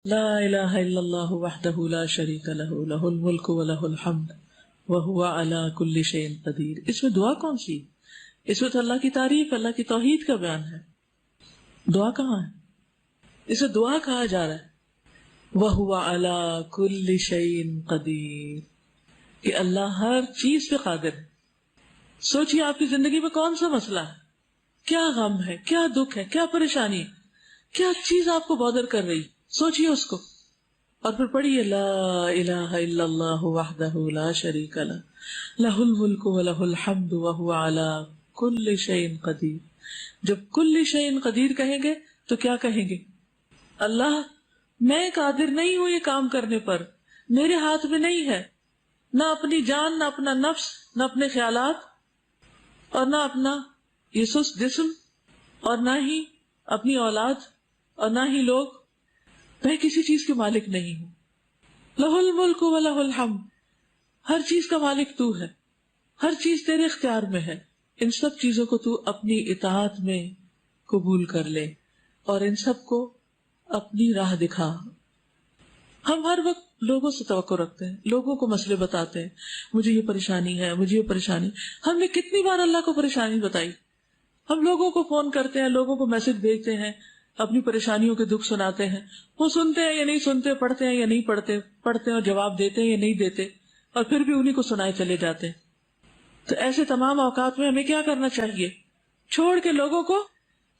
لا الہ الا اللہ وحدہ لا شریک لہ لہ الملک ولہ الحمد وہو علی کل شیء قدیر. اس میں دعا کون سی؟ اس میں تو اللہ کی تعریف، اللہ کی توحید کا بیان ہے. دعا کہاں ہے؟ اسے دعا کہا جا رہا ہے. وہو علی کل شیء قدیر، کہ اللہ ہر چیز پہ قادر ہے. سوچئے آپ کی زندگی میں کون سا مسئلہ ہے، کیا غم ہے، کیا دکھ ہے، کیا پریشانی ہے، کیا چیز آپ کو بادر کر رہی، سوچئے اس کو، اور پھر پڑھیے لا الہ الا اللہ وحدہ لا شریک لہ لہ الملک ولہ الحمد وہو علی کل شیء قدیر. جب کل شیء قدیر کہیں گے تو کیا کہیں گے؟ اللہ میں قادر نہیں ہوں یہ کام کرنے پر، میرے ہاتھ میں نہیں ہے، نہ اپنی جان، نہ اپنا نفس، نہ اپنے خیالات، اور نہ اپنا یہ سست جسم، اور نہ ہی اپنی اولاد، اور نہ ہی لوگ. میں کسی چیز کے مالک نہیں ہوں. لہ الملک ولہ الحمد، ہر چیز کا مالک تو ہے، ہر چیز تیرے اختیار میں ہے. ان سب چیزوں کو تو اپنی اطاعت میں قبول کر لے اور ان سب کو اپنی راہ دکھا. ہم ہر وقت لوگوں سے توقع رکھتے ہیں، لوگوں کو مسئلے بتاتے ہیں، مجھے یہ پریشانی ہے، مجھے یہ پریشانی. ہم نے کتنی بار اللہ کو پریشانی بتائی؟ ہم لوگوں کو فون کرتے ہیں، لوگوں کو میسج بھیجتے ہیں، اپنی پریشانیوں کے دکھ سناتے ہیں. وہ سنتے ہیں یا نہیں سنتے، پڑھتے ہیں یا نہیں پڑھتے، پڑھتے ہیں اور جواب دیتے ہیں یا نہیں دیتے، اور پھر بھی انہیں کو سنائے چلے جاتے ہیں. تو ایسے تمام اوقات میں ہمیں کیا کرنا چاہیے؟ چھوڑ کے لوگوں کو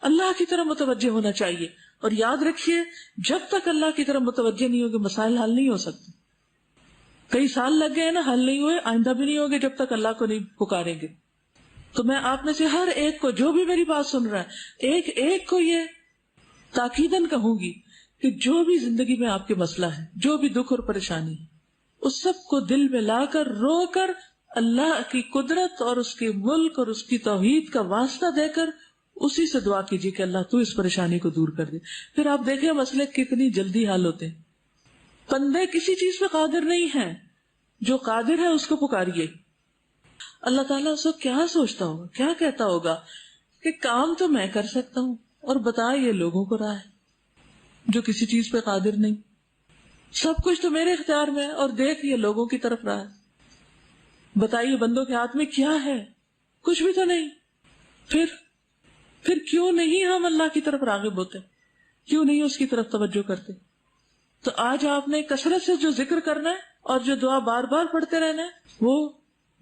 اللہ کی طرف متوجہ ہونا چاہیے. اور یاد رکھیے، جب تک اللہ کی طرف متوجہ نہیں ہوگے مسائل حل نہیں ہو سکتے. کئی سال لگ گئے نا، حل نہیں ہوئے، آئندہ بھی نہیں ہوگے جب تک اللہ کو نہیں پکاریں گے. تو میں آپ میں سے ہر ایک کو، جو بھی میری بات سن رہا ہے، ایک ایک کو یہ تاکیداً کہوں گی کہ جو بھی زندگی میں آپ کے مسئلہ ہے، جو بھی دکھ اور پریشانی ہے، اس سب کو دل میں لا کر، رو کر، اللہ کی قدرت اور اس کے ملک اور اس کی توحید کا واسطہ دے کر اسی سے دعا کیجیے کہ اللہ تو اس پریشانی کو دور کر دے. پھر آپ دیکھیں مسئلے کتنی جلدی حل ہوتے ہیں. بندے کسی چیز پہ قادر نہیں ہیں، جو قادر ہے اس کو پکاریے. اللہ تعالیٰ اس کو کیا سوچتا ہوگا، کیا کہتا ہوگا کہ کام تو میں کر سکتا ہوں اور بتا یہ لوگوں کو راہ ہے جو کسی چیز پہ قادر نہیں. سب کچھ تو میرے اختیار میں ہے اور دیکھ یہ لوگوں کی طرف راہ ہے. بتائیے بندوں کے ہاتھ میں کیا ہے؟ کچھ بھی تو نہیں. پھر کیوں نہیں ہم اللہ کی طرف راغب ہوتے؟ کیوں نہیں اس کی طرف توجہ کرتے؟ تو آج آپ نے کثرت سے جو ذکر کرنا ہے اور جو دعا بار بار پڑھتے رہنا ہے، وہ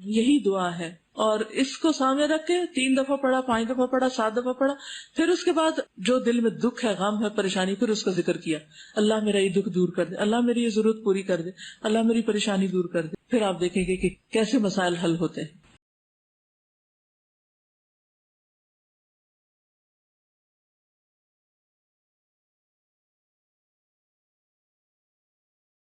یہی دعا ہے. اور اس کو سامنے رکھ کے 3 دفعہ پڑھا، 5 دفعہ پڑھا، 7 دفعہ پڑھا، پھر اس کے بعد جو دل میں دکھ ہے، غم ہے، پریشانی، پھر اس کا ذکر کیا. اللہ میرا یہ دکھ دور کر دے، اللہ میری یہ ضرورت پوری کر دے، اللہ میری پریشانی دور کر دے. پھر آپ دیکھیں گے کہ کیسے مسائل حل ہوتے ہیں.